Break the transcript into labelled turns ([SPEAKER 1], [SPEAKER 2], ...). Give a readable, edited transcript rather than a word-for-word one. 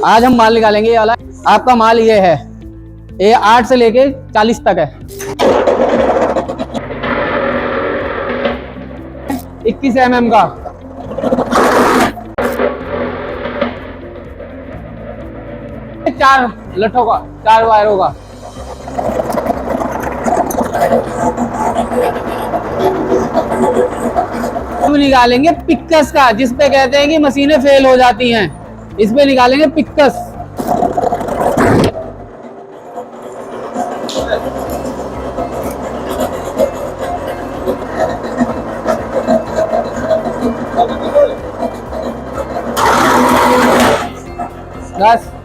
[SPEAKER 1] आज हम माल निकालेंगे ये वाला। आपका माल ये है, ये 8 से लेके 40 तक है। 21 mm का, चार लठों का, 4 वायरों का। हम निकालेंगे पिक्कस का, जिसपे कहते हैं कि मशीनें फेल हो जाती हैं, इस पे निकालेंगे पिक्कस। बस